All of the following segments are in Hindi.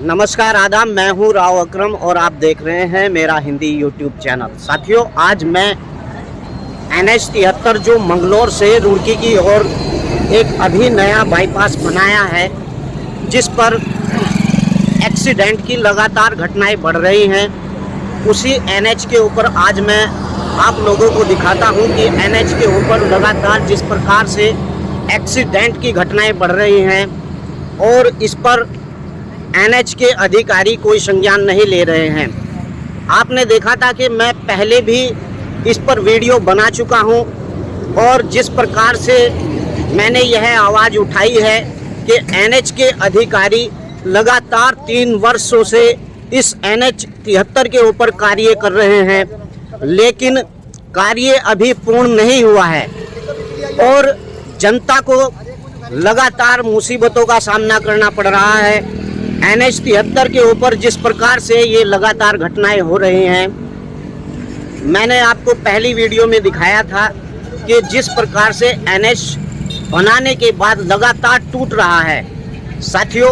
नमस्कार आदाब, मैं हूं राव अकरम और आप देख रहे हैं मेरा हिंदी यूट्यूब चैनल। साथियों, आज मैं NH 73 जो मंगलोर से रुड़की की ओर एक अभी नया बाईपास बनाया है, जिस पर एक्सीडेंट की लगातार घटनाएं बढ़ रही हैं, उसी NH के ऊपर आज मैं आप लोगों को दिखाता हूं कि NH के ऊपर लगातार जिस प्रकार से एक्सीडेंट की घटनाएं बढ़ रही हैं और इस पर NH के अधिकारी कोई संज्ञान नहीं ले रहे हैं। आपने देखा था कि मैं पहले भी इस पर वीडियो बना चुका हूं और जिस प्रकार से मैंने यह आवाज़ उठाई है कि NH के अधिकारी लगातार 3 वर्षों से इस NH 73 के ऊपर कार्य कर रहे हैं, लेकिन कार्य अभी पूर्ण नहीं हुआ है और जनता को लगातार मुसीबतों का सामना करना पड़ रहा है। NH 73 के ऊपर जिस प्रकार से ये लगातार घटनाएं हो रही हैं, मैंने आपको पहली वीडियो में दिखाया था कि जिस प्रकार से NH बनाने के बाद लगातार टूट रहा है। साथियों,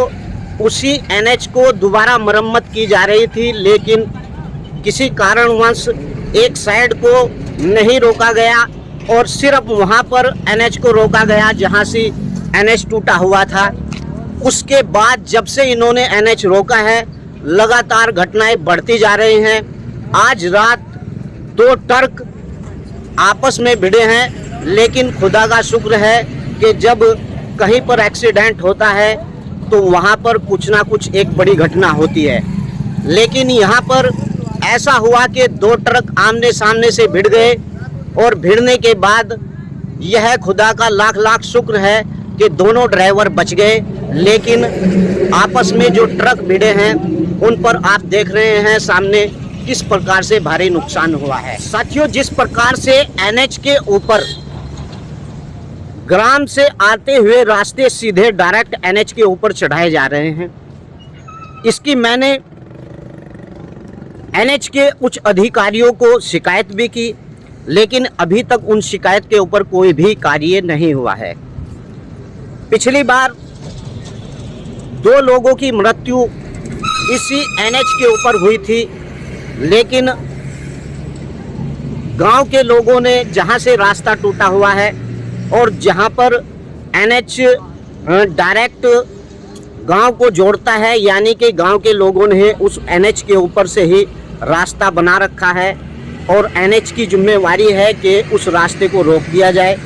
उसी NH को दोबारा मरम्मत की जा रही थी, लेकिन किसी कारणवश एक साइड को नहीं रोका गया और सिर्फ वहाँ पर NH को रोका गया जहाँ से NH टूटा हुआ था। उसके बाद जब से इन्होंने NH रोका है, लगातार घटनाएं बढ़ती जा रही हैं। आज रात 2 ट्रक आपस में भिड़े हैं, लेकिन खुदा का शुक्र है कि जब कहीं पर एक्सीडेंट होता है तो वहां पर कुछ ना कुछ एक बड़ी घटना होती है। लेकिन यहां पर ऐसा हुआ कि 2 ट्रक आमने सामने से भिड़ गए और भिड़ने के बाद यह खुदा का लाख लाख शुक्र है कि दोनों ड्राइवर बच गए, लेकिन आपस में जो ट्रक भिड़े हैं उन पर आप देख रहे हैं सामने किस प्रकार से भारी नुकसान हुआ है। साथियों, जिस प्रकार से NH के ऊपर ग्राम से आते हुए रास्ते सीधे डायरेक्ट NH के ऊपर चढ़ाए जा रहे हैं, इसकी मैंने NH के उच्च अधिकारियों को शिकायत भी की, लेकिन अभी तक उन शिकायत के ऊपर कोई भी कार्य नहीं हुआ है। पिछली बार 2 लोगों की मृत्यु इसी NH के ऊपर हुई थी, लेकिन गांव के लोगों ने जहां से रास्ता टूटा हुआ है और जहां पर NH डायरेक्ट गांव को जोड़ता है, यानी कि गांव के लोगों ने उस NH के ऊपर से ही रास्ता बना रखा है और NH की जिम्मेवारी है कि उस रास्ते को रोक दिया जाए,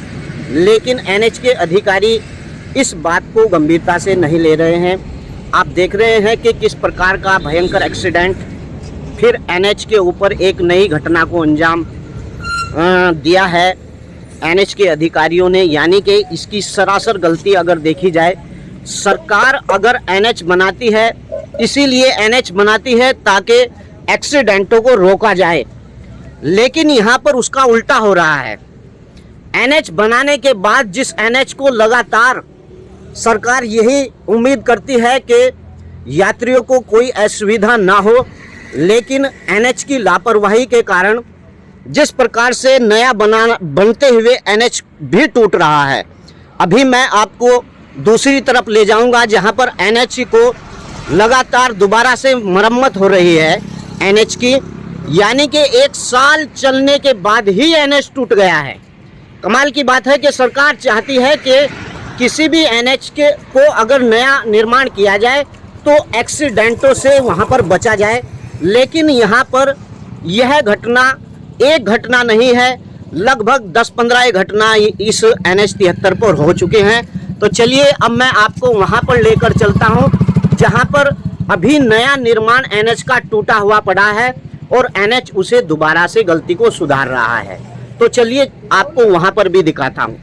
लेकिन NH के अधिकारी इस बात को गंभीरता से नहीं ले रहे हैं। आप देख रहे हैं कि किस प्रकार का भयंकर एक्सीडेंट फिर NH के ऊपर एक नई घटना को अंजाम दिया है NH के अधिकारियों ने, यानी कि इसकी सरासर गलती अगर देखी जाए, सरकार अगर NH बनाती है इसीलिए NH बनाती है ताकि एक्सीडेंटों को रोका जाए, लेकिन यहाँ पर उसका उल्टा हो रहा है। NH बनाने के बाद जिस NH को लगातार सरकार यही उम्मीद करती है कि यात्रियों को कोई असुविधा ना हो, लेकिन NH की लापरवाही के कारण जिस प्रकार से नया बनते हुए NH भी टूट रहा है। अभी मैं आपको दूसरी तरफ ले जाऊंगा जहां पर NH को लगातार दोबारा से मरम्मत हो रही है NH की, यानी कि 1 साल चलने के बाद ही NH टूट गया है। कमाल की बात है कि सरकार चाहती है कि किसी भी NH को अगर नया निर्माण किया जाए तो एक्सीडेंटों से वहां पर बचा जाए, लेकिन यहां पर यह घटना एक घटना नहीं है, लगभग 10-15 घटना इस NH 73 पर हो चुके हैं। तो चलिए अब मैं आपको वहां पर लेकर चलता हूं जहां पर अभी नया निर्माण NH का टूटा हुआ पड़ा है और NH उसे दोबारा से गलती को सुधार रहा है। तो चलिए आपको वहां पर भी दिखाता हूं।